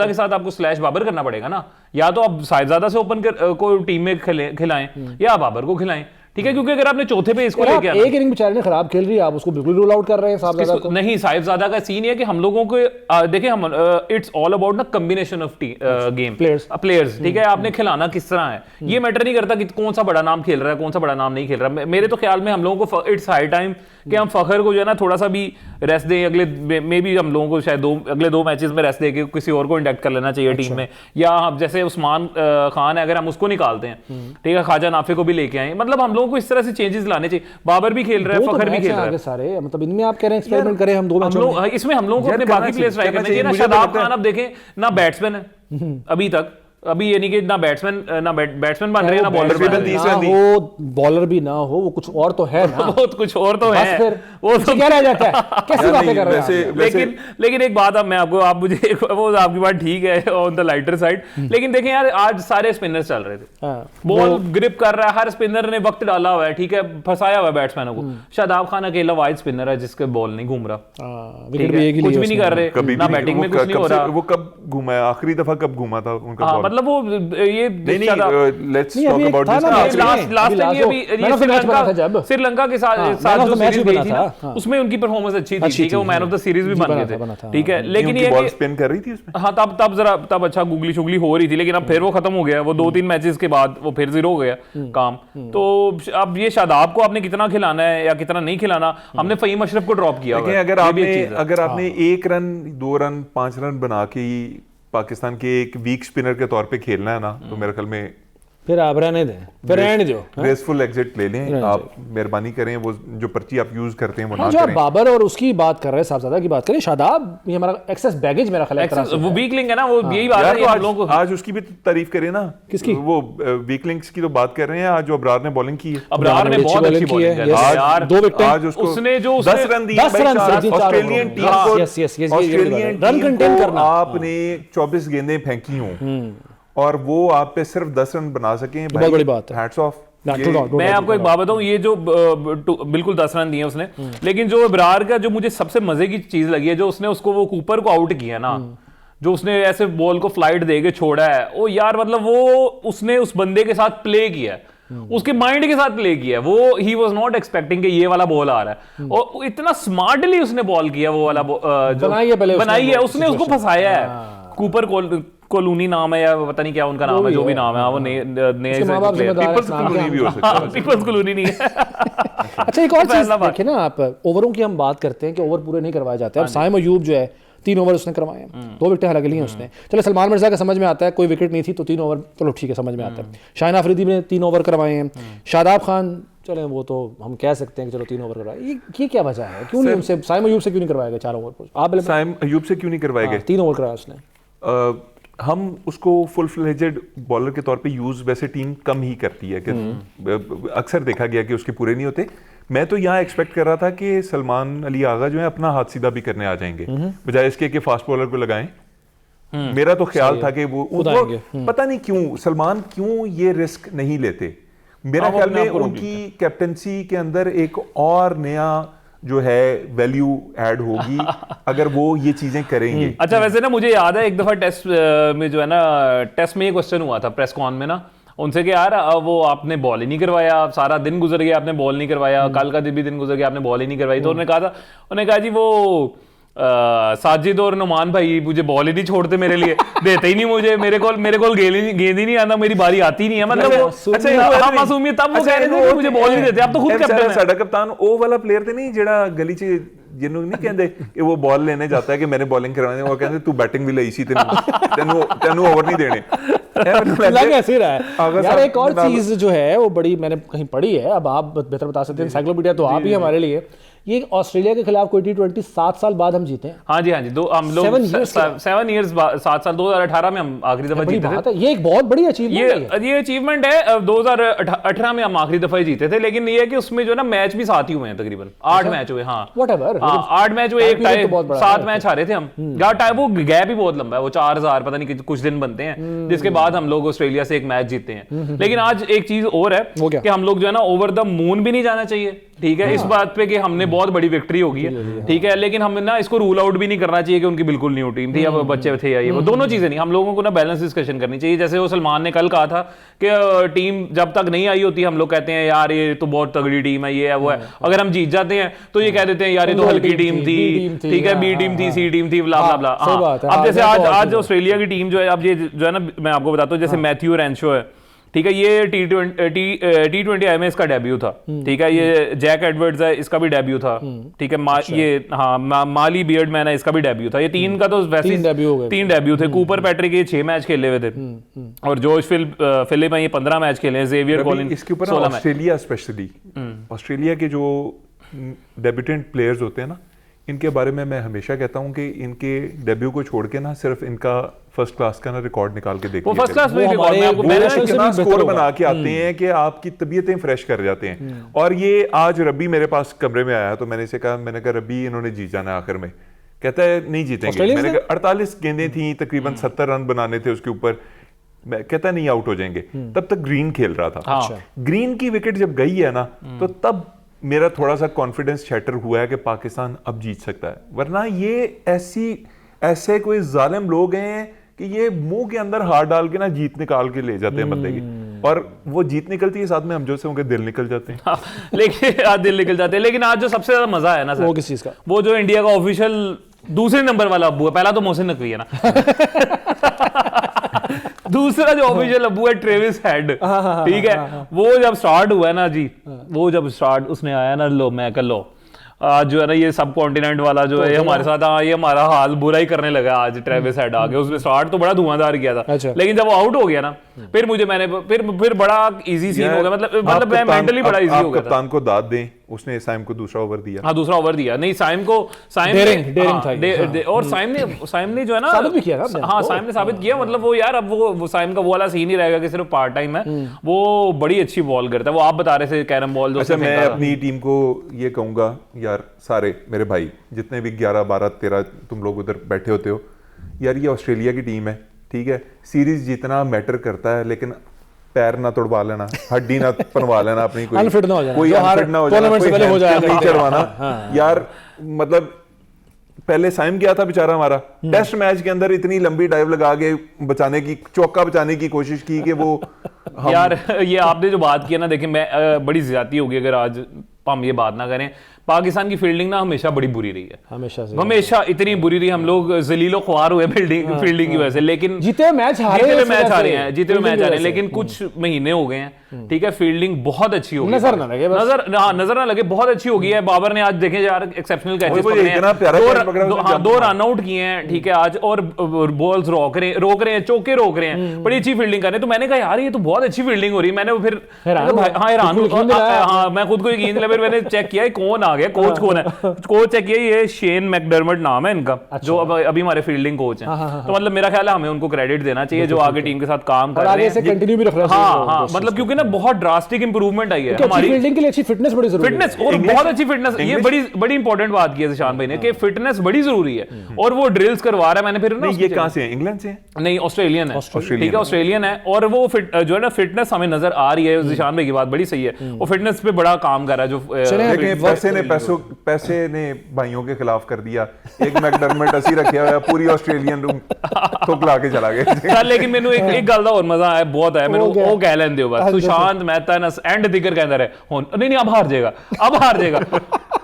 के साथ आपको स्लैश बाबर करना पड़ेगा ना। या तो आप साहिबजादा से ओपन को टीम में खिलाएं या बाबर को खिलाएं, ठीक है। क्योंकि अगर आपने चौथे पे इसको लेके एक इनिंग बेचारे ने खराब खेल रही है, आप उसको बिल्कुल रूल आउट कर रहे हैं साहिबजादा को। नहीं, साहिबजादा का सीन है कि हम लोगों को देखें, हम इट्स ऑल अबाउट ना कॉम्बिनेशन ऑफ गेम प्लेयर्स, ठीक है। आपने खिलाना किस तरह है, ये मैटर नहीं करता कि कौन सा बड़ा नाम खेल रहा है, कौन सा बड़ा नाम नहीं खेल रहा है। मेरे तो ख्याल में हम लोगों को इट्स हाई टाइम कि हम फखर को जो है ना थोड़ा सा भी रेस्ट दें। अगले में भी हम लोगों को शायद अगले 2 मैचेस में रेस्ट देके किसी और को इंडक्ट कर लेना चाहिए टीम में। या जैसे उस्मान खान है, अगर हम उसको निकालते हैं, ठीक है, ख्वाजा नाफे को भी लेके आए, मतलब हम लोगों को इस तरह से चेंजेस लाने चाहिए। बाबर भी खेल रहा है, फखर भी खेल रहा है सारे, मतलब इनमें आप कह रहे हैं एक्सपेरिमेंट करें हम 2 मैचों में। इसमें हम लोगों को अपने बाकी प्लेयर्स ट्राई करने चाहिए ना। शादाब खान आप देखें ना, बैट्समैन है अभी तक, अभी ये नहीं कि ना बैट्समैन बन रहे हैं ना बॉलर भी हो, बॉलर भी ना हो, वो कुछ और तो है ना। वो कुछ और तो है, वो तो क्या रह जाता है, कैसी बातें कर रहे हैं। लेकिन एक बात अब मैं आप मुझे वो आपकी बात ठीक है ऑन द लाइटर साइड, लेकिन देखें यार आज सारे स्पिनर्स चल रहे थे, बॉल ग्रिप कर रहा है, हर स्पिनर ने वक्त डाला हुआ है, ठीक है, फंसाया हुआ है बैट्समैनों को। शादाब खान अकेला वाइड स्पिनर है जिसके बॉल नहीं घूम रहा, कुछ भी नहीं कर रहे, ना बैटिंग में कुछ नहीं हो रहा। वो कब घूमा है, आखिरी दफा कब घूमा था उनका? मतलब वो ये let's talk about this. Last time ये श्रीलंका के साथ जो सीरीज गई थी ना, उसमें उनकी परफॉर्मेंस अच्छी थी, ठीक है, वो मैन ऑफ द सीरीज भी बन गए थे, ठीक है। लेकिन ये बॉल स्पिन कर रही थी उसमें, हाँ, तब अच्छा गुगली शुगली हो रही थी, लेकिन अब फिर वो खत्म हो गया। वो 2-3 मैचेस के बाद वो फिर 0 हो गया काम। तो अब ये शादाब को आपने कितना खिलाना है या कितना नहीं खिलाना, हमने फहीम अशरफ को ड्रॉप किया। अगर आपने 1 रन 2 रन 5 रन बना के पाकिस्तान के एक वीक स्पिनर के तौर पे खेलना है ना, तो मेरे ख्याल में फिर आप रहने दें, फिर रहने दो, ग्रेसफुल एग्जिट ले लें आप, मेहरबानी करें, वो जो पर्ची आप यूज करते हैं वो ना जो आप करें। बाबर और उसकी बात कर रहे हैं, साहबजादा की बात करें, शादाब, ये हमारा एक्सेस बैगेज मेरा ख्याल है, वो वीक लिंक है ना, वो यही बात है हम लोगों को। आज उसकी भी तारीफ करें ना, किसकी? वो वीक लिंक्स की तो बात कर रहे हैं, आज जो अब्रार ने बॉलिंग की है, अब्रार ने बहुत अच्छी बॉलिंग की है यार, 2 विकेट, आज उसको उसने जो 10 रन दिए, ऑस्ट्रेलियन टीम को, ऑस्ट्रेलियन टीम को आपने 24 गेंदें फेंकी हों और वो आप पे सिर्फ 10 रन बना सके, बहुत बड़ी बात है। Hats off. मैं आपको एक बात बताऊं, ये जो बिल्कुल 10 रन दिए उसने, लेकिन जो इब्रार का जो मुझे सबसे मजे की चीज लगी है, जो उसने उसको वो कूपर को आउट किया ना, जो उसने ऐसे बॉल को फ्लाइट देके छोड़ा है, वो यार मतलब वो उसने उस बंदे के साथ प्ले किया है, उसके माइंड के साथ प्ले किया, वो ही वाज नॉट एक्सपेक्टिंग कि ये वाला बॉल आ रहा है, और इतना स्मार्टली उसने बॉल किया, वो वाला जो बनाई है उसने, उसको फंसाया है। कूपर कोलूनी नाम है या पता नहीं क्या उनका नाम है, जो भी नाम है, वो पीपल्स कॉलोनी भी हो सकता है, पीपल्स कॉलोनी नहीं है। अच्छा, एक और चीज देखिए ना, आप ओवरों की हम बात करते हैं कि ओवर पूरे नहीं करवाए जाते। अब साइम अयूब जो है 3 ओवर उसने करवाए हैं, 2 विकेटें हालांकि ली हैं उसने। चलो सलमान मिर्जा का समझ में आता है, कोई विकेट नहीं थी तो 3 ओवर, चलो ठीक है, समझ में आता है। शाहिन अफरीदी ने 3 ओवर करवाए हैं, शादाब खान, चले वो तो हम कह सकते हैं कि चलो 3 ओवर करवाए, ये क्या वजह है, क्यों नहीं उनसे साइम अयूब से क्यों नहीं करवाया गया 4 ओवर? आप साइम अयूब से क्यों नहीं करवाए गए? 3 ओवर कराया उसने। हम उसको फुल फ्लेजेड बॉलर के तौर पे यूज वैसे टीम कम ही करती है, कि अक्सर देखा गया कि उसके पूरे नहीं होते। मैं तो यहाँ एक्सपेक्ट कर रहा था कि सलमान अली आगा जो है अपना हाथ सीधा भी करने आ जाएंगे, बजाय इसके कि फास्ट बॉलर को लगाएं। मेरा तो ख्याल था कि वो पता नहीं क्यों सलमान क्यों ये रिस्क नहीं लेते। मेरा ख्याल में उनकी कैप्टनसी के अंदर एक और नया जो है वैल्यू ऐड होगी अगर वो ये चीजें करेंगे। अच्छा, वैसे ना मुझे याद है एक दफा टेस्ट में जो है ना, टेस्ट में ये क्वेश्चन हुआ था प्रेस कॉन में ना उनसे कि यार वो आपने बॉल ही नहीं करवाया, सारा दिन गुजर गया आपने बॉल नहीं करवाया, कल का भी दिन गुजर गया आपने बॉल ही नहीं करवाई। तो उन्होंने कहा जी वो साजिद और नुमान भाई मुझे बॉल ही नहीं छोड़ते, मेरे लिए देते ही नहीं मुझे, मेरे को गेंद ही नहीं आता, मेरी बारी आती नहीं है। मतलब अच्छा मासूमियत तब वो कह रहे थे मुझे बॉल नहीं देते, अब तो खुद कैप्टन है। साडा कप्तान ओ वाला प्लेयर थे नहीं जेड़ा गली च जिन्हों नहीं कहते कि वो बॉल लेने जाता है कि मैंने बॉलिंग करवानी, वो कहते तू बैटिंग भी लाई सी, तेनू ओवर नहीं देने। लग ऐसे रहा है यार। एक और चीज जो है वो बड़ी मैंने कहीं पढ़ी है, अब आप बेहतर बता सकते हैं, एनसाइक्लोपीडिया तो आप ही हमारे लिए। ये ऑस्ट्रेलिया के खिलाफ कोई T20 7 साल बाद हम जीते हैं। हाँ जी, हम लोग 7 ईयर्स 7 साल 2018 में हम आखिरी दफा जीते थे। ये एक बहुत बड़ी अचीवमेंट है। ये अचीवमेंट है। 2018 में हम आखिरी दफा ही जीते थे, लेकिन ये है कि उसमें जो ना मैच भी 7 ही हुए हैं, तकरीबन 8 मैच हुए। हाँ 8 मैच हुए, एक टाई, 7 मैच हारे थे हम। वो गैप ही बहुत लंबा है, वो 4000 पता नहीं कुछ दिन बनते हैं, जिसके बाद हम लोग ऑस्ट्रेलिया से एक मैच जीतते हैं। लेकिन आज एक चीज और है कि हम लोग जो है ना ओवर द मून भी नहीं जाना चाहिए, ठीक है, इस बात पे कि हमने बहुत बड़ी विक्ट्री होगी है, ठीक है, लेकिन हमें ना इसको रूल आउट भी नहीं करना चाहिए कि उनकी बिल्कुल न्यू टीम थी या बच्चे थे या ये वो दोनों चीजें नहीं। हम लोगों को ना बैलेंस डिस्कशन करनी चाहिए। जैसे वो सलमान ने कल कहा था कि टीम जब तक नहीं आई होती हम लोग कहते हैं यार ये तो बहुत तगड़ी टीम है, ये है वो है। अगर हम जीत जाते हैं तो ये कह देते हैं यार ये तो हल्की टीम थी, ठीक है, बी टीम थी, सी टीम थी, ब्ला ब्ला ब्ला। अब जैसे आज ऑस्ट्रेलिया की टीम जो है, अब ये जो है ना मैं आपको बताता हूँ, जैसे मैथ्यू रेंशो है, ठीक है, ये T20 आई में इसका डेब्यू था, ठीक है, ये जैक एडवर्ड्स है, इसका भी डेब्यू था, ठीक है, ये माली बियर्डमैन है, इसका भी डेब्यू था। ये 3 का तो वैसे 3 डेब्यू थे। कूपर पैट्रिक ये 6 मैच खेले हुए थे और जॉर्ज फिलिप ये 15 मैच खेले हैं। जेवियर कॉलिन इसके ऊपर ऑस्ट्रेलिया स्पेशली ऑस्ट्रेलिया के जो डेब्यूटेंट प्लेयर्स होते हैं ना, इनके बारे में मैं हमेशा कहता हूं कि इनके डेब्यू को छोड़ के ना सिर्फ इनका फर्स्ट क्लास का ना रिकॉर्ड निकाल के देखिए। वो फर्स्ट क्लास में कितना स्कोर बना के आते हैं कि आपकी तबीयतें फ्रेश कर जाते हैं। और ये आज रब्बी मेरे पास कमरे में आया तो मैंने इसे कहा, मैंने कहा रब्बी इन्होंने जीत जाना है आखिर में। कहता है नहीं जीतेंगे। मैंने कहा 48 गेंदें थी, तकरीबन 70 रन बनाने थे उसके ऊपर। मैं कहता नहीं आउट हो जाएंगे। तब तक ग्रीन खेल रहा था। ग्रीन की विकेट जब गई है ना तो तब मेरा थोड़ा सा कॉन्फिडेंस शैटर हुआ है कि पाकिस्तान अब जीत सकता है। वरना ये ऐसे कोई जालिम लोग हैं कि ये मुंह के अंदर हाथ डाल के ना जीत निकाल के ले जाते हैं बंदे की, और वो जीत निकलती है, साथ में हम जो से उनके दिल निकल जाते हैं। लेकिन आज दिल निकल जाते हैं। लेकिन आज जो सबसे ज्यादा मजा है ना सर, वो किस चीज का? वो जो इंडिया का ऑफिशियल दूसरे नंबर वाला अब्बू है, पहला तो मोहसिन नकवी है ना दूसरा जो ऑफिशियल अब्बू है ट्रेविस हेड, ठीक है, वो जब स्टार्ट हुआ है ना जी, वो जब स्टार्ट उसने आया ना, लो मैं कर लो आज जो है ना ये सब कॉन्टिनेंट वाला जो है हमारे साथ, हाँ, ये हमारा हाल बुरा ही करने लगा आज ट्रेविस हेड आके। उसने स्टार्ट तो बड़ा धुआंधार किया था, लेकिन जब वो आउट हो गया ना फिर मुझे फिर बड़ा इजी सीन हो गया, मतलब मैं मेंटली बड़ा इजी हो गया था। कप्तान को दाद दें, उसने साइम को दूसरा ओवर दिया। हाँ, दूसरा ओवर दिया। नहीं, साइम और साइम ने जो है ना साबित भी किया ना। हाँ, साइम ने साबित किया, मतलब वो यार अब वो साइम का वो वाला सीन ही रहेगा कि सिर्फ पार्ट टाइम है, वो बड़ी अच्छी बॉल करता है। वो आप बता रहे थे कैरम बॉल। अच्छा, मैं अपनी टीम को ये कहूंगा यार, सारे मेरे भाई जितने भी 11, 12, 13 तुम लोग उधर बैठे होते हो यार, ये ऑस्ट्रेलिया की टीम है, ठीक है। सीरीज जितना मैटर करता है, लेकिन पैर ना तोड़वा लेना, हड्डी ना पनवा लेना अपनी, कोई अनफिट ना हो जाना, कोई अनफिट ना हो जाना, कोई नहीं चढ़वाना यार। मतलब पहले साइम गया था बेचारा हमारा, टेस्ट मैच के अंदर इतनी लंबी डाइव लगा के बचाने की, चौका बचाने की कोशिश की कि वो यार ये आपने जो बात की ना, देखिए मैं बड़ी ज्यादती होगी अगर आज हम ये बात ना करें। पाकिस्तान की फील्डिंग ना हमेशा बड़ी बुरी रही है, हमेशा इतनी बुरी रही, हम लोग जलीलो ख्वार हुए फील्डिंग की वजह से। लेकिन जीते हुए मैच हारे हैं, लेकिन कुछ महीने हो गए हैं, ठीक है, फील्डिंग बहुत अच्छी हो गई, नजर ना लगे बहुत अच्छी हो गई है। बाबर ने आज देखे यार एक्सेप्शनल कैचेस पकड़े हैं, 2 रन आउट किए हैं, ठीक है आज, और बॉल्स रोक रहे हैं, चौके रोक रहे हैं, बड़ी अच्छी फील्डिंग कर रहे हैं। तो मैंने कहा यार ये तो बहुत अच्छी फील्डिंग हो रही है। मैंने फिर मैं खुद को यकीन दिला, फिर मैंने चेक किया कौन आ गया, कोच कौन है, कोच चेक किया, ये शेन मैकडर्मट नाम है इनका, जो अभी हमारे फील्डिंग कोच हैं। तो मतलब मेरा ख्याल है हमें उनको क्रेडिट देना चाहिए जो आगे टीम के साथ काम कर रहे हैं, कंटिन्यू भी रख रहे हैं। हाँ, मतलब क्योंकि ना बहुत ड्रास्टिक इंप्रूवमेंट आई है हमारी फील्डिंग के लिए। अच्छी फिटनेस बड़ी जरूरी है, फिटनेस और बहुत अच्छी फिटनेस, ये बड़ी इंपॉर्टेंट बात की है जिशान भाई ने कि फिटनेस बड़ी जरूरी है, और वो ड्रिल्स करवा रहा है। मैंने फिर ना, ये कहां से है, इंग्लैंड से? नहीं, ऑस्ट्रेलियन है, ठीक है, ऑस्ट्रेलियन है, और वो जो है ना फिटनेस हमें नजर आ रही है। जिशान भाई की बात बड़ी सही है, वो फिटनेस पे बड़ा काम कर रहा है। जो पैसे ने भाइयों के खिलाफ कर दिया, एक मैकडर्मट असी रखे हुआ, पूरी ऑस्ट्रेलियन रूम तो ला के चला गया। लेकिन मैंने एक गल दा और मजा आया, बहुत आया मैंने, वो कह लें दियो बस, सुशांत मेहता ना एंड दिक्कत कहता रहे, नहीं अब हार जाएगा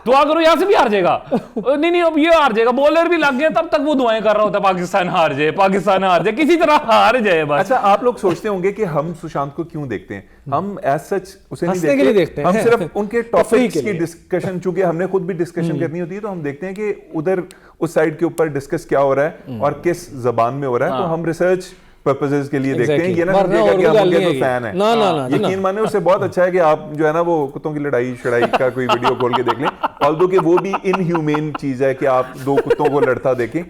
दुआ करो यहाँ से भी हार जाएगा, नहीं अब ये हार जाएगा, बॉलर भी लग गया, तब तक वो दुआएं कर रहा होता पाकिस्तान हार जाए, किसी तरह हार जाए बस। अच्छा, आप लोग सोचते होंगे कि हम सुशांत को क्यों देखते हैं? हम एज सच उसे नहीं देखते, हम सिर्फ उनके टॉपिक्स की डिस्कशन, चूंकि हमने खुद भी डिस्कशन करनी होती है, तो हम देखते हैं कि उधर उस साइड के ऊपर डिस्कस क्या हो रहा है और किस जबान में हो रहा है, तो हम रिसर्च पर्पसेस के लिए देखते हैं। ये ना समझिएगा कि आप उनके तो फैन हैं, ना यकीन माने, उससे बहुत अच्छा है कि आप जो है ना वो कुत्तों की लड़ाई का कोई वीडियो खोल के देख लें, ऑल्दो कि वो भी इनह्यूमेन चीज है कि आप 2 कुत्तों को लड़ता देखें,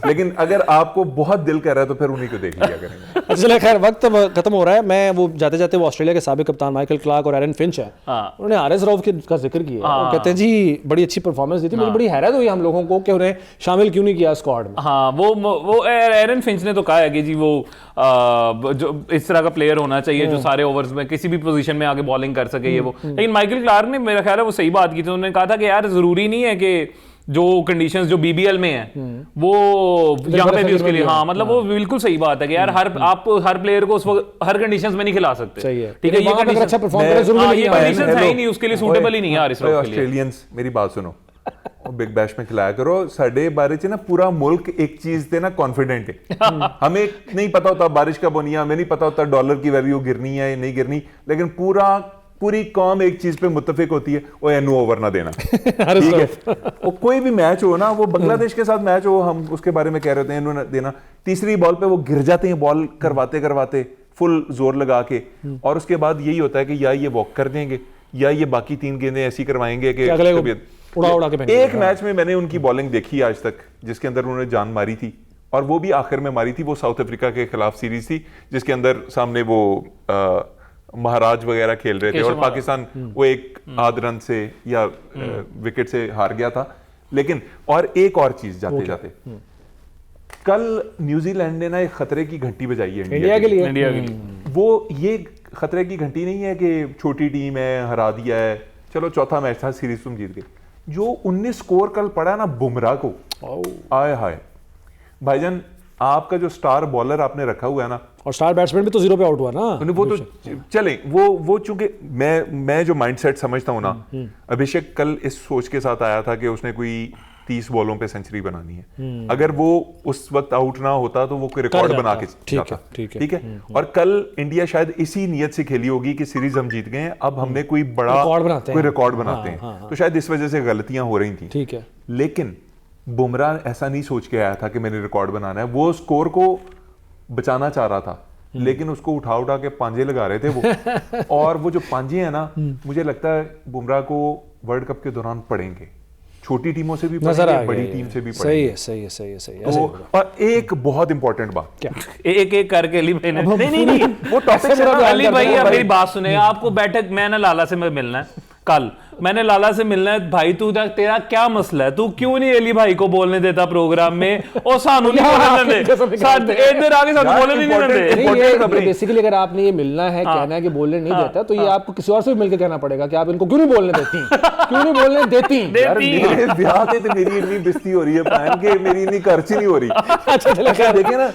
लेकिन अगर आपको बहुत दिल कर रहा है तो फिर उन्हीं को देख लिया करेंगे। चलिए, खैर वक्त खत्म हो रहा है। मैं वो जाते जाते वो ऑस्ट्रेलिया के साबिक कप्तान माइकल क्लार्क और एरन फिंच है, उन्होंने आरएस रऊफ का जिक्र किया, वो कहते हैं जी बड़ी अच्छी परफॉर्मेंस दी थी, मुझे बड़ी हैरत हुई हम लोगों को कि उन्हें शामिल क्यों नहीं किया स्क्वाड में। हाँ, वो एरन फिंच ने तो कहा है कि जी वो जो इस तरह का प्लेयर होना चाहिए जो सारे ओवर्स में किसी भी पोजीशन में आके बॉलिंग कर सके, ये वो। लेकिन माइकल क्लार्क ने मेरा ख्याल है वो सही बात की थी, उन्होंने कहा था कि यार जरूरी नहीं है कि जो कंडीशंस जो बीबीएल में है वो यहाँ पे भी उसके लिए, हाँ मतलब वो बिल्कुल सही बात है कि यार आप हर प्लेयर को उस वक्त हर कंडीशंस में नहीं खिला सकते, ठीक है, ये कंडीशंस है ही नहीं, उसके लिए सूटेबल ही नहीं है इस वक्त के लिए। ऑस्ट्रेलियंस मेरी बात सुनो, बिग बैश में खिलाया करो, साडे बारे च ना पूरा मुल्क एक चीज से ना कॉन्फिडेंट है। हमें नहीं पता होता बारिश का बोनिया, हमें नहीं पता होता डॉलर की वैल्यू गिरनी है या नहीं गिरनी, लेकिन पूरी कौम एक चीज पे मुत्तफिक होती है, वो एनु ओवर ना देना, ठीक है। वो कोई भी मैच हो ना, वो बांग्लादेश के साथ मैच हो, हम उसके बारे में कह रहे होते हैं एनु ना देना, तीसरी बॉल पे वो गिर जाते हैं बॉल करवाते फुल जोर लगा के, और उसके बाद यही होता है कि या ये वॉक कर देंगे या ये बाकी 3 गेंदें ऐसी करवाएंगे कि उड़ा के। एक मैच में मैंने उनकी बॉलिंग देखी आज तक जिसके अंदर उन्होंने जान मारी थी, और वो भी आखिर में मारी थी, वो साउथ अफ्रीका के खिलाफ सीरीज थी जिसके अंदर सामने वो महाराज वगैरह खेल रहे थे और पाकिस्तान वो एक आध रन से या विकेट से हार गया था। लेकिन और एक और चीज जाते जाते, कल न्यूजीलैंड ने ना एक खतरे की घंटी बजाई है इंडिया के लिए। वो ये खतरे की घंटी नहीं है कि छोटी टीम है, हरा दिया है, चलो चौथा मैच था, सीरीज तुम जीत गए। जो 19 स्कोर कल पड़ा ना बुमराह को, आए हाय भाईजान, आपका जो स्टार बॉलर आपने रखा हुआ है ना, और स्टार बैट्समैन भी तो 0 पे आउट हुआ ना, वो तो चले, वो चूंकि मैं जो माइंडसेट समझता हूं ना, अभिषेक कल इस सोच के साथ आया था कि उसने कोई 30 बॉलों पे सेंचुरी बनानी है। अगर वो उस वक्त आउट ना होता तो वो कोई रिकॉर्ड बना के जाता। ठीक है। और कल इंडिया शायद इसी नियत से खेली होगी कि सीरीज हम जीत गए हैं, अब हमने कोई बड़ा रिकॉर्ड बनाते हैं, तो शायद इस वजह से गलतियां हो रही थी। ठीक है। लेकिन बुमराह ऐसा नहीं सोच के आया था कि मैंने रिकॉर्ड बनाना है, वो स्कोर को बचाना चाह रहा था, लेकिन उसको उठा उठा के पांजे लगा रहे थे वो। और वो जो पांजे हैं ना, मुझे लगता है बुमराह को वर्ल्ड कप के दौरान पड़ेंगे, छोटी टीमों से भी पड़ेंगे, बड़ी टीम से भी पड़ेंगे। सही है। तो और एक बहुत इंपॉर्टेंट बात, क्या एक करके अली भाई ने नहीं वो टॉपिक से अली भाई अब मेरी बात सुने, आपको बैठक मैं ना लाला से मिलना है कल, मैंने लाला से मिलना है। भाई तू तेरा क्या मसला है, तू क्यों नहीं अली भाई को बोलने देता प्रोग्राम में, और सानू नहीं बोलने दे, इधर आगे सानू बोलने नहीं देते। बेसिकली अगर आपने ये मिलना है, कहना है कि बोलने नहीं देता, तो ये आपको किसी और से भी मिलकर कहना पड़ेगा कि आप इनको क्यों नहीं बोलने देती, क्यों नहीं बोलने देती। यार मेरे ब्याह पे तो मेरी इतनी बेइज्जती हो रही है पहन के, मेरी इतनी खर्च नहीं हो रही। अच्छा चलो देखिए ना,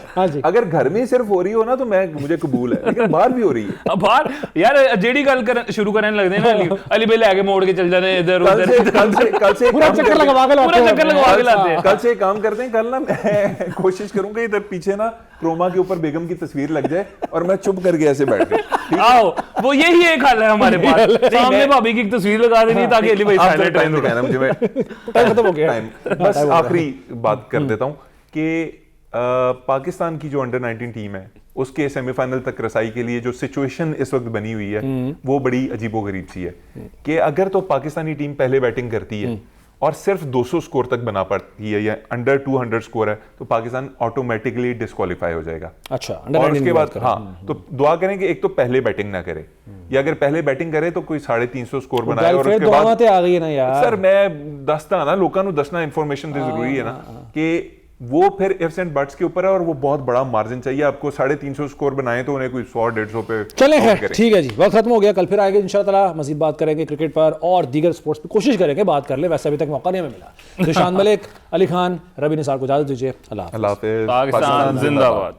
अगर घर में सिर्फ हो रही हो ना तो मुझे कबूल है, लेकिन बाहर भी हो रही है। बाहर यार जेडी गल शुरू करने लगते हैं ना, अली भाई आगे मोड़ के चल जाते हैं इधर उधर, कल से पूरा चक्कर लगवा के लाते हैं। कल से काम करते हैं, कल ना मैं कोशिश करूंगा इधर पीछे ना क्रोमा के ऊपर बेगम की तस्वीर लग जाए और मैं चुप करके ऐसे बैठ गया। आओ वो यही एक हल है हमारे पास, सामने भाभी की तस्वीर लगा देनी ताकि अली भाई साइलेंट टाइम कहना मुझे, मैं टाइम खत्म हो गया। बस आखिरी बात कर देता हूं कि पाकिस्तान की जो अंडर 19 टीम है उसके सेमीफाइनल तक रसाई के लिए जो सिचुएशन इस वक्त बनी हुई है वो बड़ी अजीबोगरीब सी है कि अगर तो पाकिस्तानी टीम पहले बैटिंग करती है और सिर्फ 200 स्कोर तक बना पाती है या अंडर 200 स्कोर है तो पाकिस्तान ऑटोमेटिकली डिस्क्वालीफाई हो जाएगा। अच्छा, और उसके बाद तो दुआ करें कि एक तो पहले बैटिंग ना करे, या अगर पहले बैटिंग करे तो कोई 350 स्कोर बनाए और उसके बाद आ गई ना यार। सर मैं दसता ना लोगों को दसना इन्फॉर्मेशन जरूरी है ना कि वो फिर इफ्स एंड बट्स के ऊपर है और वो बहुत बड़ा मार्जिन चाहिए आपको। 350 स्कोर बनाए तो उन्हें कोई 100-150 पे चले हैं। ठीक है जी, वक्त खत्म हो गया, कल फिर आएंगे इंशाल्लाह ताला, मजीद बात करेंगे क्रिकेट पर और दीगर स्पोर्ट्स पे, कोशिश करेंगे बात कर ले, वैसे अभी तक मौका नहीं हमें मिला। जिशान मलिक, अली खान, रबी निसार को इजाजत दीजिए। अल्लाह हाफिज़। पाकिस्तान जिंदाबाद।